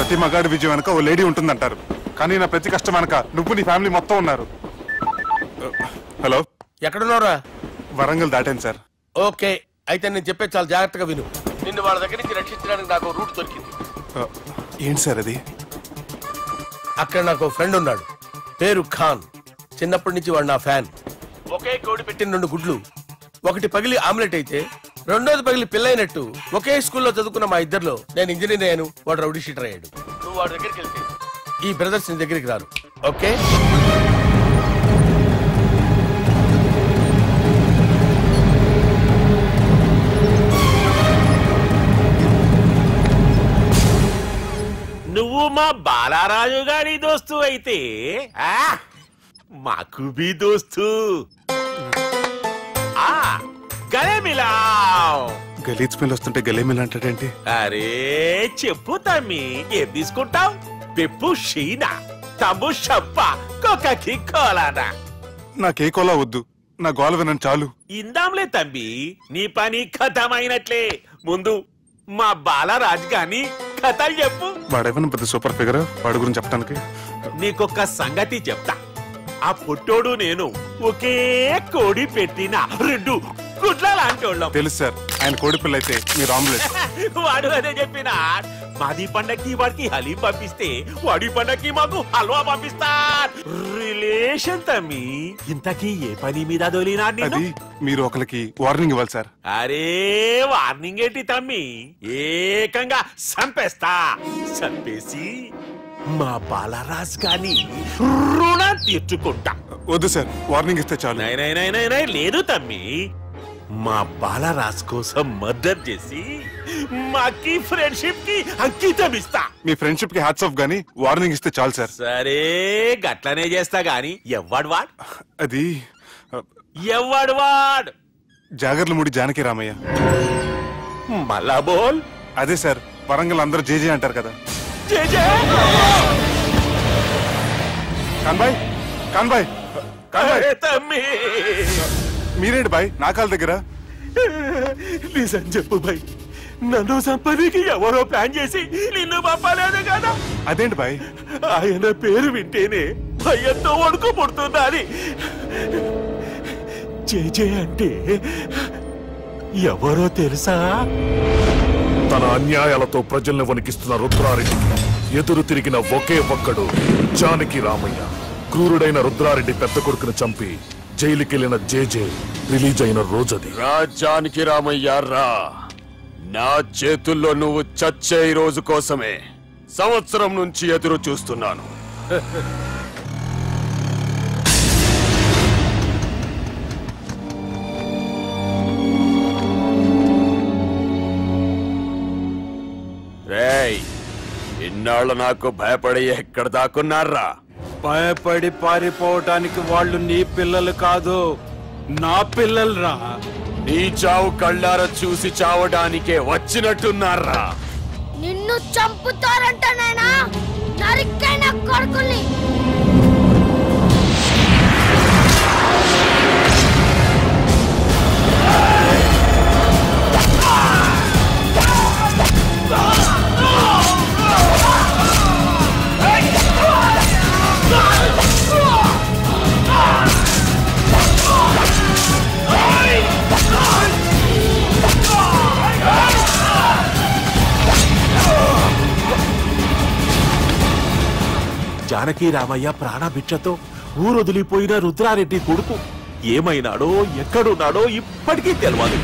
ప్రతి మగాడి విజయం వెనక ఓ లేడీ ఉంటుందంటారు, కానీ నా ప్రతి కష్టం వెనక నువ్వు నీ ఫ్యామిలీ మొత్తం ఉన్నారు. హలో, ఎక్కడున్నారా? వరంగల్ దాటాను సార్. ఓకే, అయితే నేను చెప్పే చాలా జాగ్రత్తగా విను. నిన్ను వాళ్ళ దగ్గర నుంచి రక్షించడానికి నాకు రూట్ దొరికింది. ఏంటి సార్ అది? అక్కడ నాకు ఫ్రెండ్ ఉన్నాడు, పేరు ఖాన్. చిన్నప్పటి నుంచి వాడు నా ఫ్యాన్. ఒకే కోడి పెట్టిన 2 గుడ్లు, ఒకటి పగిలి ఆమ్లెట్ అయితే రెండోది పగిలి పిల్లైనట్టు ఒకే స్కూల్లో చదువుకున్న మా ఇద్దరిలో నేను ఇంజనీర్ అయ్యాను, వాడు రౌడీ షీటర్ అయ్యాడు. నువ్వు వాడి దగ్గరికి వెళ్తే ఈ బ్రదర్స్ నీ దగ్గరికి రారు. ఓకే? నువ్వు మా బాలారాజు గారి దోస్తు అయితే మాకు బి దోస్తు. గలే మిలావ్. గలీజ్ స్మెల్ వస్తుంటే గలేమిల్ అంటాడేంటి? అరే చెప్పు తమ్మి, ఏం తీసుకుంటావు? పెప్పు షీనా, తమ్ము షప్ప, కొకకి కోలానా? నాకే కోలా వద్దు, నా గోల వినండి చాలు. ఇందాంలే తమ్మి, నీ పని ఖతమైనట్లే. ముందు మా బాలరాజ్ గాని కథలు చెప్పు. వాడేమన్నా పెద్ద సూపర్ ఫిగర్, వాడి గురించి చెప్పడానికి. నీకొక్క సంగతి చెప్తా. ఆ పుట్టోడు నేను ఒకే కోడి పెట్టిన 2 గుడ్ల లాంటోళ్ళం. తెలుసు సార్, ఆయన కోడి పిల్ల అయితే మీరు ఆమ్లెట్. వాడు అదే చెప్పిన. మాది పండక్కి వాడికి హలీం పంపిస్తే వాడి పండక్కి మాకు హల్వా పంపిస్తా. రిలేషన్ తమ్మి. ఇంతకీ ఏ పని మీద దొలినా? అది మీరు ఒకరికి వార్నింగ్ ఇవ్వాలి సార్. అరే వార్నింగ్ ఏంటి తమ్మి, ఏకంగా చంపేస్తా. చంపేసి మా బాలరాజ్ గాని రుణం తీర్చుకుంటా. వద్దు సార్, వార్నింగ్ ఇస్తే చాలు. లేదు తమ్మి, మా బాలరాజ్ కోసం మర్డర్ చేసి మాకి ఫ్రెండ్షిప్ కి అంకితం ఇస్తా. మీ ఫ్రెండ్షిప్ కి హ్యాట్స్ ఆఫ్ గానీ వార్నింగ్ ఇస్తే చాలు సార్. సరే గట్లనే చేస్తా గాని ఎవ్వడు వాడ్? అది ఎవ్వడు వాడ్? జాగర్లమూడి జానకి రామయ్య. మళ్ళా బోల్. అదే సార్, వరంగల్ అందరూ జేజే అంటారు కదా. కాన్బాయ్, కాన్బాయ్, కాన్బాయ్. తమ్మి మీరేంటి బాయ్ నా కాళ్ళ దగ్గర? నిజం చెప్పు బాయ్, నన్ను సంపదికి ఎవరో ప్లాన్ చేసి నిన్ను పంపలేదు కదా? అదేంటి బాయ్? ఆయన పేరు వింటేనే భయంతో వణుకు పుడుతున్నది. జేజే అంటే ఎవరో తెలుసా? తన అన్యాయాలతో ప్రజల్ని వణికిస్తున్న రుద్రారెడ్డికి ఎదురు తిరిగిన ఒకే ఒక్కడు జానకి రామయ్య. క్రూరుడైన రుద్రారెడ్డి పెద్ద కొడుకును చంపి జైలుకెళ్లిన జేజే రిలీజ్ అయిన రోజది. రా జానకి రామయ్య రా, నా చేతుల్లో నువ్వు చచ్చే రోజు కోసమే సంవత్సరం నుంచి ఎదురు చూస్తున్నాను. రేయ్, ఇన్నాళ్ళు నాకు భయపడి ఎక్కడ దాక్కున్నారా? భయపడి పారిపోవటానికి వాళ్ళు నీ పిల్లలు కాదు, నా పిల్లలు రా. నీ చావు కళ్ళార చూసి చావడానికే వచ్చినట్టున్నారా? నిన్ను చంపుతారంట నేనా నరికైన కొడుకుల్ని. జానకి రామయ్య ప్రాణభిక్షతో ఊరొదిలిపోయిన రుద్రారెడ్డి కొడుకు ఏమైనాడో ఎక్కడున్నాడో ఇప్పటికీ తెలియదు.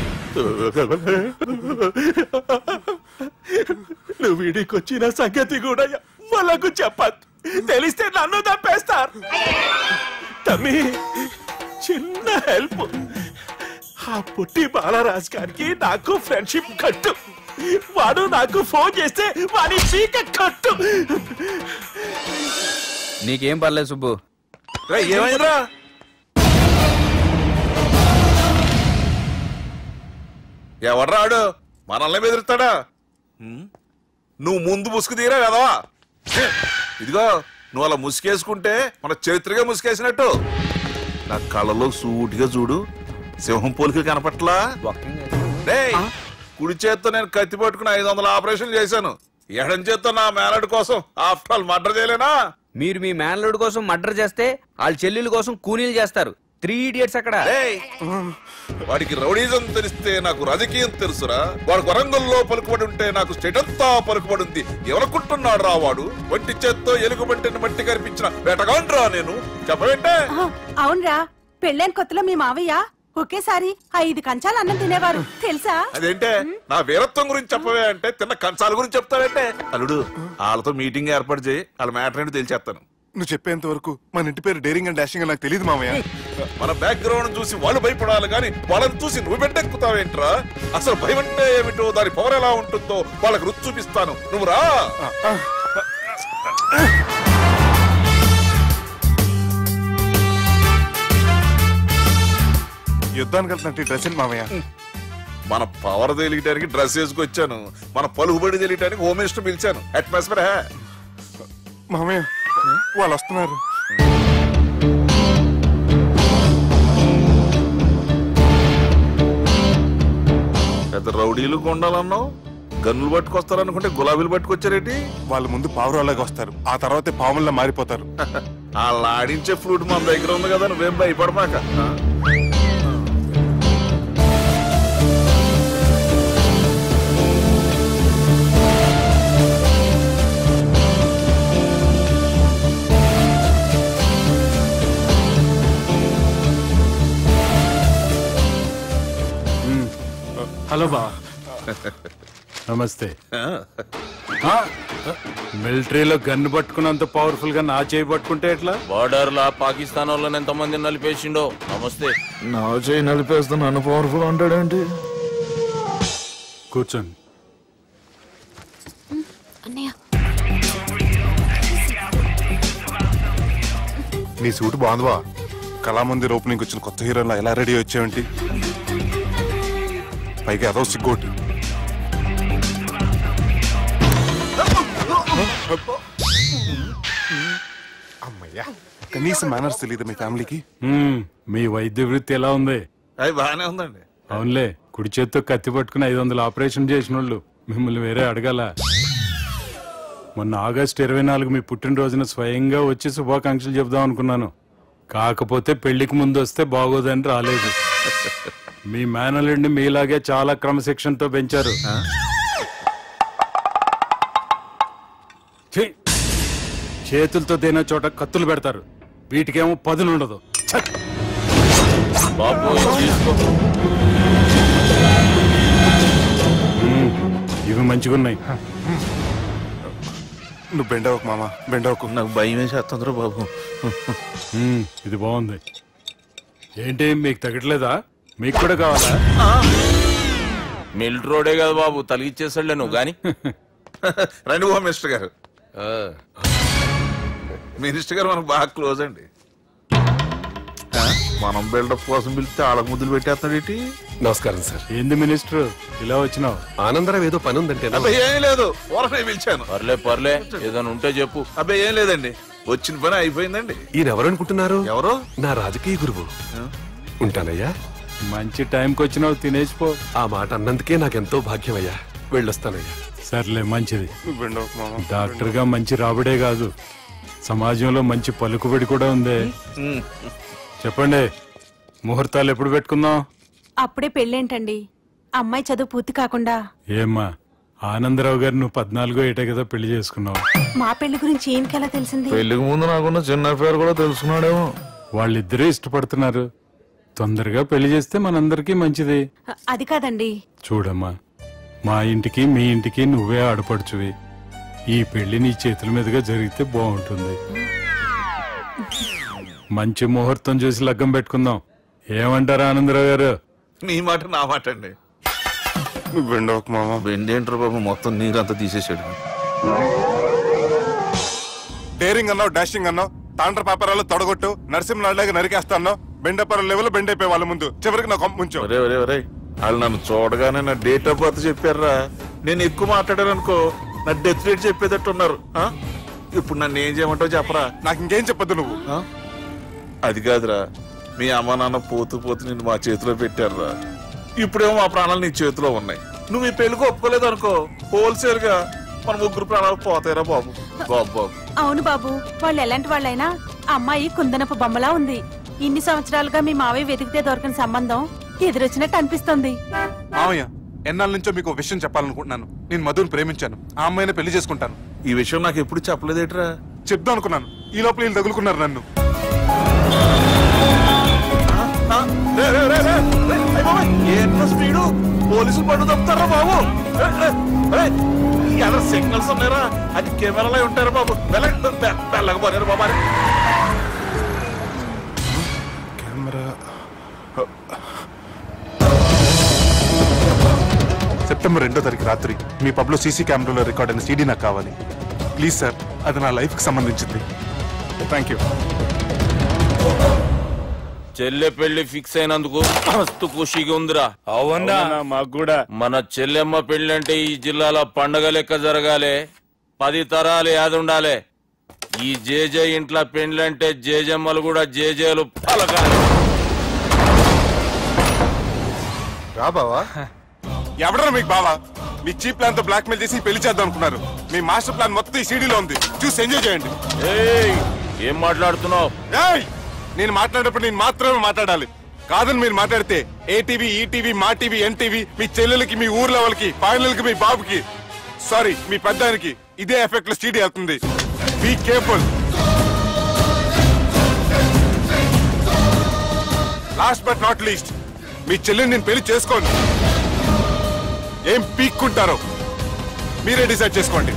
నువ్వు వీడికొచ్చిన సంగతి కూడా వాళ్ళకు చెప్పదు. తెలిస్తే నన్ను తప్పేస్తారు. తమ్మి చిన్న హెల్ప్, ఆ పుట్టి బాలరాజ్ గారికి నాకు ఫ్రెండ్షిప్ కట్టు. వాడు నాకు ఫోన్ చేస్తే వాడి పీక కట్టు. నీకేం పర్లేదు సుబ్బు. ఏమైందా? ఎవర్రాడు మనల్ని బెదిరిస్తాడా? నువ్వు ముందు ముసుగు తీరా కదవా? ఇదిగో నువ్వు అలా ముసుకేసుకుంటే మన చరిత్రగా ముసుకేసినట్టు. నా కళ్ళలో సూటిగా చూడు, సింహం పోలికలు కనపట్లా? కుడి చేత్తో నేను కత్తి పట్టుకుని 500 ఆపరేషన్లు చేశాను. ఎడం చేత్తో నా మేనడు కోసం ఆఫ్టర్ ఆల్ మర్డర్ చేయలేనా? మీరు మీ మేనలుడి కోసం మర్డర్ చేస్తే వాళ్ళ చెల్లెల కోసం కూనీలు చేస్తారు. 3 ఇడియట్స్ అక్కడ. వాడికి రౌడీజం తెలిస్తే నాకు రాజకీయం తెలుసురా. వాడు వరంగల్లో పలుకుబడి ఉంటే నాకు స్టేట్ అంతా పలుకుబడి ఉంది. ఎవరనుకుంటున్నాడు రా వాడు? వంటి చేత్తో ఎలుగుబంటిని మట్టి కనిపించిన వేటగాండ్రా నేను. చెప్పబెట్టే. అవునరా, పెళ్ళైన కొత్తలో మీ మావయ్య ఒకేసారి 5 కంచాలు అన్నం తినేవారు తెలుసా? అదేంటే నా వీరత్వం గురించి చెప్పవే అంటే తిన్న కంచాల గురించి చెప్తావేంటే? అల్లుడు వాళ్ళతో మీటింగ్ ఏర్పాటు చేయి, వాళ్ళ మ్యాటర్ ఏంటో తెలిసేస్తాను. నువ్వు చెప్పేంత వరకు మన ఇంటి పేరు డేరింగ్ అండ్ డాషింగ్ నాకు తెలియదు మామయ్య. మన బ్యాక్గ్రౌండ్ చూసి వాళ్ళు భయపడాలి కానీ వాళ్ళని చూసి నువ్వు బిడ్డెక్కుతావేంట్రా? అసలు భయం అంటే ఏమిటో, దాని పవర్ ఎలా ఉంటుందో వాళ్ళకి రుచి చూపిస్తాను. నువ్వు రా. యుద్ధానికి వెళ్తున్నట్టు డ్రెస్ ఏంటి మామయ్య? మన పవర్ తెలియటానికి డ్రెస్ వేసుకొచ్చాను, మన పలుకుబడి తెలియటానికి హోమ్ మినిస్టర్ పిలిచాను. అట్మాస్ఫియర్ హే మామయ్య, వాళ్ళు వస్తున్నారు. పెద్ద రౌడీలు కొండాలన్నావు, గన్నులు పట్టుకొస్తారనుకుంటే గులాబీలు పట్టుకొచ్చారేంటి? వాళ్ళ ముందు పావురాలాగా వస్తారు, ఆ తర్వాతే పాముల్లా మారిపోతారు. వాళ్ళ ఆడించే ఫ్లూట్ మన దగ్గర ఉంది కదా, నువ్వేం భయపడమాక. హలో బా, నమస్తే. మిలిటరీలో గన్ను పట్టుకున్నంత పవర్ఫుల్ గా నా చేయి పట్టుకుంటే ఎట్లా? బార్డర్ లా పాకిస్తాన్ వాళ్ళని ఎంతమంది నలిపేసిండో. నమస్తే. నా చేయి నలిపేస్తా నన్ను పవర్ఫుల్ అంటాడేంటి? కూర్చోండి. నీ సూట్ బాగుందివా? కళామందిర్ ఓపెనింగ్ వచ్చిన కొత్త హీరోలా ఎలా రెడీ వచ్చావేంటి? పైగా అదో సిగ్గోటి. అమ్మయ్యా, కనీసం మేనర్స్ తెలియదు మీ ఫ్యామిలీకి. మీ వైద్య వృత్తి ఎలా ఉంది? అది బాగానే ఉందండి. అవునులే, కుడి చేత్తో కత్తి పట్టుకుని 500 ఆపరేషన్ చేసిన వాళ్ళు మిమ్మల్ని వేరే అడగాల. మొన్న ఆగస్టు 24 మీ పుట్టినరోజున స్వయంగా వచ్చి శుభాకాంక్షలు చెబుదాం అనుకున్నాను. కాకపోతే పెళ్లికి ముందు వస్తే బాగోదని రాలేదు. మీ మేనల్లుడిని మీలాగే చాలా క్రమశిక్షణతో పెంచారు. చేతులతో తినే చోట కత్తులు పెడతారు, వీటికేమో పదులుండదు. ఇవి మంచిగున్నాయి. నువ్వు బెండవకు మామ, బెండవకు. నాకు భయం వేసేస్తుందిరా బాబు. ఇది బాగుంది. ఏంటి మీకు తగ్గట్లేదా? మీకు కూడా కావాలా? మిలిటరీ రోడే కదా బాబు, తలిగిచ్చేసాడులే నువ్వు గాని. రండి హోమ్ మినిస్టర్ గారు. మినిస్టర్ గారు మనకు బాగా క్లోజ్ అండి. మనం బిల్డప్ కోసం పిలిస్తే ఆళ్ళకు ముద్దులు పెట్టేస్తాడు ఏంటి? నమస్కారం సార్. ఏంది మినిస్టర్ ఇలా వచ్చినావు? ఆనందరావు ఏదో పని ఉందంటే. అబ్బాయి ఏం లేదు, ఊరనే పిలిచాను. పర్లే ఏదైనా ఉంటే చెప్పు. అబ్బాయి ఏం లేదండి, వచ్చిన పని అయిపోయిందండి. ఈయన ఎవరు అనుకుంటున్నారు? ఎవరు? నా రాజకీయ గురువు. ఉంటానయ్యా. మంచి టైంకి వచ్చినావు, తినేసిపో. ఆ మాట అన్నందుకే నాకెంతో భాగ్యమయ్యా. వెళ్ళొస్తానయ్యా. సర్లే, మంచిది. బెండవకు మామ. డాక్టర్ గా మంచి రాబడే కాదు, సమాజంలో మంచి పలుకుబడి కూడా ఉంది. చెప్పండి, ముహూర్తాలు ఎప్పుడు పెట్టుకుందాం? అప్పుడే పెళ్ళేంటండి, అమ్మాయి చదువు పూర్తి కాకుండా. ఏమ్మా, ఆనందరావు గారు నువ్వు 14 ఏటే కదా పెళ్లి చేసుకున్నావు. మా పెళ్లి గురించి ఈయనకెలా తెలిసింది? పెళ్లికి ముందు నాకున్న చిన్న పేరు కూడా తెలుసుకున్నాడేమో. వాళ్ళిద్దరే ఇష్టపడుతున్నారు, తొందరగా పెళ్లి చేస్తే మనందరికీ మంచిది. అది కాదండి. చూడమ్మా, మా ఇంటికి మీ ఇంటికి నువ్వే ఆడపడుచువి. ఈ పెళ్లి నీ చేతుల మీదుగా జరిగితే బాగుంటుంది. మంచి ముహూర్తం చూసి లగ్గం పెట్టుకుందాం. ఏమంటారా ఆనందరావు గారు? నీ మాట నా మాట అండి. బెండవకు మామ. బెండేంట్రా బాబు, మొత్తం నీరంతా తీసేసాడు. డేరింగ్ అన్నావు, డాషింగ్ అన్నావు, తాండ్ర పాపరాలు తొడగొట్టు, నరసింహలాగా నరికేస్తా అన్నావు. బెండపర లెవెల్ బెండ్ అయిపోయి వాళ్ళ ముందు చివరికి నా కొంప ముంచావు. వాళ్ళు నన్ను చూడగానే నా డేట్ ఆఫ్ బర్త్ చెప్పారా? నేను ఎక్కువ మాట్లాడాను అనుకో, నా డెత్ రేట్ చెప్పేటట్టు ఉన్నారు. ఇప్పుడు నన్ను ఏం చేయమంటావు చెప్పరా? నాకు ఇంకేం చెప్పద్దు నువ్వు. అది కాదురా, మీ అమ్మ నాన్న పోతూ నిన్ను మా చేతిలో పెట్టారురా. ఇప్పుడేమో మా ప్రాణాలు నీ చేతిలో ఉన్నాయి. నువ్వు ఈ పెళ్లికి ఒప్పుకోలేదు అనుకో, హోల్సేల్ గా మన ముగ్గురు ప్రాణాలు పోతాయిరా బాబు. బాబు అవును బాబు, వాళ్ళు ఎలాంటి వాళ్ళైనా అమ్మాయి కుందనపు బొమ్మలా ఉంది. ఇన్ని సంవత్సరాలుగా మీ మావయ్య వెతికితే దొరకని సంబంధం ఎదురొచ్చినట్టు అనిపిస్తుంది. మామయ్య, ఎన్నాళ్ళ నుంచో మీకు ఒక విషయం చెప్పాలనుకుంటున్నాను. నేను మధుని ప్రేమించాను. ఆ అమ్మాయిని పెళ్లి చేసుకుంటాను. ఈ విషయం నాకు ఎప్పుడు చెప్పలేదేట్రా? చెప్దాం అనుకున్నాను, ఈ లోపల వీళ్ళు తగులుకున్నారు నన్ను. ఏంట్రా స్పీడు? పోలీసులు పట్టు తప్పుతారా బాబు? ఎలా సిగ్నల్స్ ఉన్నారా? అది కెమెరాలో ఉంటారా బాబు? వెళ్ళకపోయారు బాబా. కెమెరా సెప్టెంబర్ 2వ తారీఖు రాత్రి మీ పబ్లో సీసీ కెమెరాలో రికార్డ్ అయిన సీడీ నాకు కావాలి. ప్లీజ్ సార్, అది నా లైఫ్ కి సంబంధించింది. Thank you. చెల్లె పెళ్లి ఫిక్స్ అయినందుకు మస్తు ఖుషిగా ఉందిరా. అవునా? మాకు కూడా. మన చెల్లెమ్మ పెళ్లి అంటే ఈ జిల్లాలో పండగ లెక్క జరగాలి. 10 తరాలు యాదుండాలి. ఈ జేజే ఇంట్లో పెండ్లంటే జేజమ్మలు కూడా జేజేలు పలకాలి. రా బావా. ఎవడరా మీకు బావా? మీ చీప్ ప్లాన్ తో బ్లాక్ మెయిల్ చేసి పెళ్లి చేద్దాం అనుకున్నారు. మీ మాస్టర్ ప్లాన్ మొత్తం ఈ సీడీలో ఉంది, చూసి ఎంజాయ్ చేయండి. ఏం మాట్లాడుతున్నావు? నేను మాట్లాడేటప్పుడు నేను మాత్రమే మాట్లాడాలి. కాదని మీరు మాట్లాడితే ఏటీవీ, ఈటీవీ, మా టీవీ, ఎన్టీవీ, మీ చెల్లెలకి, మీ ఊర్లో వాళ్ళకి, ఫైనల్ కి మీ బాబుకి, సారీ మీ పెద్దానికి ఇదే ఎఫెక్ట్ లో సీడీ అవుతుంది. Be careful. Last but not least, మీ చెల్లెని నేను పెళ్లి చేసుకోను. ఏం పీక్కుంటారో మీరే డిసైడ్ చేసుకోండి.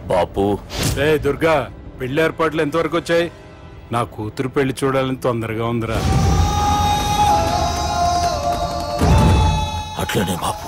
బాపు. రే దుర్గా, పెళ్లి ఏర్పాట్లు ఎంతవరకు వచ్చాయి? నా కూతురు పెళ్లి చూడాలని తొందరగా ఉందిరా. అట్లనే బాపు.